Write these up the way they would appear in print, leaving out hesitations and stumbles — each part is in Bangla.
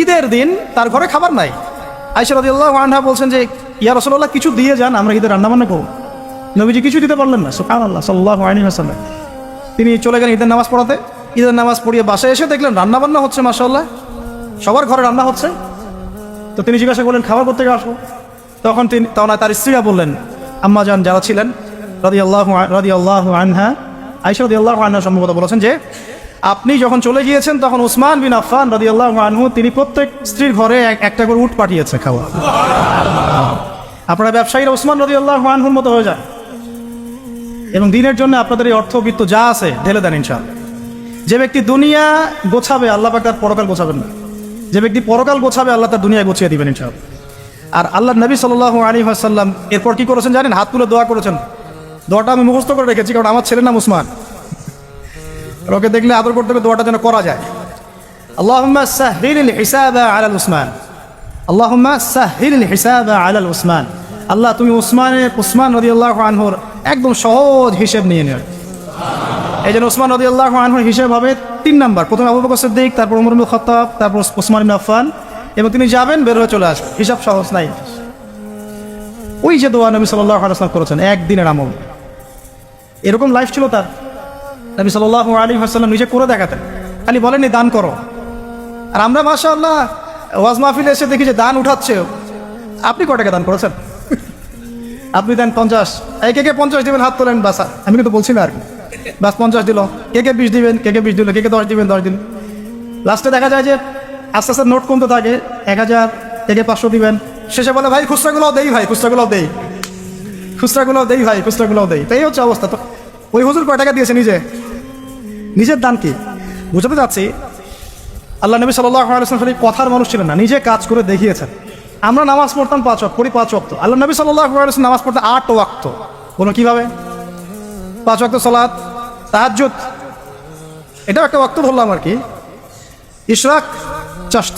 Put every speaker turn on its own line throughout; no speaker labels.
ঈদের দিন তার ঘরে খাবার নাই। আয়েশা রাদিয়াল্লাহু আনহা বলছেন যে ইয়া রাসূলুল্লাহ কিছু দিয়ে যান, আমরা ঈদের রান্নাবান্না করব। নবীজি কিছু দিতে পারলেন না, সুবহানাল্লাহ সাল্লাল্লাহু আলাইহি ওয়াসাল্লাম। তিনি চলে গেলেন ঈদের নামাজ পড়াতে। ঈদের নামাজ পড়িয়ে বাসায় এসে দেখলেন রান্নাবান্না হচ্ছে, মাশাআল্লাহ সবার ঘরে রান্না হচ্ছে। তো তিনি জিজ্ঞাসা করলেন খাবার করতে আসবো। তখন তার স্ত্রীরা বললেন, আম্মা জান যারা ছিলেন রাদিয়াল্লাহু আনহা, আয়েশা রাদিয়াল্লাহু আনহা সম্ভবত বলেছেন যে আপনি যখন চলে গিয়েছেন তখন উসমান বিন আফফান রাদিয়াল্লাহু আনহু তিনি প্রত্যেক স্ত্রীর ঘরে একটা করে উট পাঠিয়েছে খাওয়া। আপনারা ব্যবসায়ীরা উসমান রাদিয়াল্লাহু আনহুর মতো হয়ে যায় এবং দিনের জন্য আপনাদের এই অর্থবিত্ত যা আছে ঢেলে দেন ইনশাআল্লাহ। যে ব্যক্তি দুনিয়া গোছাবে আল্লাহ পাক তার পরকাল গোছাবেন না, যে ব্যক্তি পরকাল গোছাবে আল্লাহ তার দুনিয়া গুছিয়ে দিবেন ইনশাআল্লাহ। আর আল্লাহ নবী সাল্লাল্লাহু আলাইহি ওয়াসাল্লাম এরপর কি করেছেন জানেন? হাত তুলে দোয়া করেছেন। দোয়াটা আমি মুখস্থ করে রেখেছি, কারণ আমার ছেলের নাম উসমান, ওকে দেখলে আদর করতে হবে, দোয়াটা যেন করা যায়। আল্লাহুম্মা সাহহিলিল হিসাবা আলাল উসমান, আল্লাহুম্মা সাহহিলিল হিসাবা আলাল উসমান। আল্লাহ তুমি উসমান রাদিয়াল্লাহু আনহুর একদম সহজ হিসাব নিয়ে নেন। এই জন্য উসমান রাদিয়াল্লাহু আনহুর হিসাব হবে 3 নাম্বার। প্রথমে আবু বকর সিদ্দিক, তারপর ওমর ইবনে খাত্তাব, তারপর উসমান ইবনে আফফান, এবং তিনি যাবেন বের হয়ে চলে আসবেন। হিসাব সহজ নাই। ওই যে দোয়া নবী সাল্লাল্লাহু আলাইহি ওয়াসাল্লাম করেছেন, একদিনের আমল। এরকম লাইফ ছিল তার। নবী সাল্লাল্লাহু আলাইহি ওয়াসাল্লাম নিজে করে দেখাতেন, খালি বলেননি দান করো। আর আমরা মাশাআল্লাহ ওয়াজ মাহফিলে এসে দেখি যে দান উঠাচ্ছে। আপনি কয় টাকা দান করেছেন? আপনি দেন 50, কে 50 দিবেন হাত তোলেন, বাস। আমি কিন্তু বলছি না আর কি, বাস 50 দিল, কে 20 দিবেন, কে 20 দিল, কে 10 দিবেন, 10 দিন। লাস্টে দেখা যায় যে আস্তে আস্তে নোট কমতে থাকে, 1000, কে 500 দিবেন। শেষে বলে ভাই খুচরাগুলোও দেই, ভাই খুচরাগুলোও দেই, খুচরাগুলোও দেই, ভাই খুচরাগুলোও দেই। তাই হচ্ছে অবস্থা। তো ওই হুজুর কয় টাকা দিয়েছে নিজের দান কি বুঝাতে যাচ্ছি। আল্লাহ নবী সাল্লাল্লাহু আলাইহি ওয়াসাল্লাম কথার মানুষ ছিলেন না, নিজে কাজ করে দেখিয়েছেন। আমরা নামাজ পড়তাম 5 ওয়াক্ত, পড়ি 5 ওয়াক্ত। আল্লাহ নবী সাল্লাল্লাহু আলাইহি ওয়াসাল্লাম নামাজ পড়তে 8 ওয়াক্ত। বলুন কিভাবে? 5 ওয়াক্ত সালাত, তাহাজ্জুদ এটাও একটা ওয়াক্ত ধরলাম আর কি, ইশরাক, চাশত,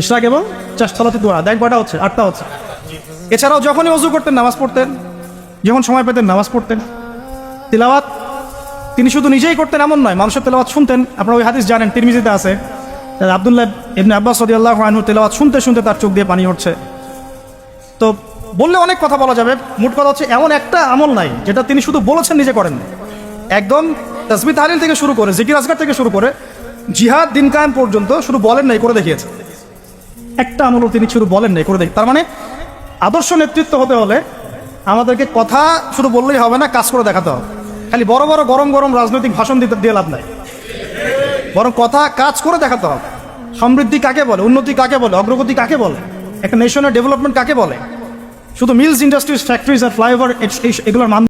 ইশরাক এবং চাশত সালাতে দোয়া, দেখ কয়টা হচ্ছে? 8টা হচ্ছে। এছাড়াও যখনই ওযু করতেন নামাজ পড়তেন, যখন সময় পেতেন নামাজ পড়তেন। তিলাওয়াত তিনি শুধু নিজেই করতেন এমন নয়, মানুষের তেলাওয়াত শুনতেন। আপনারা ওই হাদিস জানেন, তিরমিজিতে আছে, আব্দুল্লাহ ইবনে আব্বাস রাদিয়াল্লাহু আনহু তেলাওয়াত শুনতে শুনতে তার চোখ দিয়ে পানি হচ্ছে। তো বললে অনেক কথা বলা যাবে, মোট কথা হচ্ছে এমন একটা আমল নাই যেটা তিনি শুধু বলেছেন নিজে করেন না। একদম তাসবিহ তাহলিল থেকে শুরু করে, জিকির আজকার থেকে শুরু করে জিহাদ দিন কায়েম পর্যন্ত শুধু বলেন নাই, করে দেখিয়েছেন। একটা আমলও তিনি শুধু বলেন নাই, করে দেখি। তার মানে আদর্শ নেতৃত্ব হতে হলে আমাদেরকে কথা শুধু বললেই হবে না, কাজ করে দেখাতে হবে। খালি বড় বড় গরম গরম রাজনৈতিক ভাষণ দিয়ে লাভ নাই, বরং কথা কাজ করে দেখাতে হবে। সমৃদ্ধি কাকে বলে, উন্নতি কাকে বলে, অগ্রগতি কাকে বলে, একটা নেশনের ডেভেলপমেন্ট কাকে বলে। শুধু মিলস, ইন্ডাস্ট্রিজ, ফ্যাক্টরিজ আর ফ্লাইওভার এগুলোর মান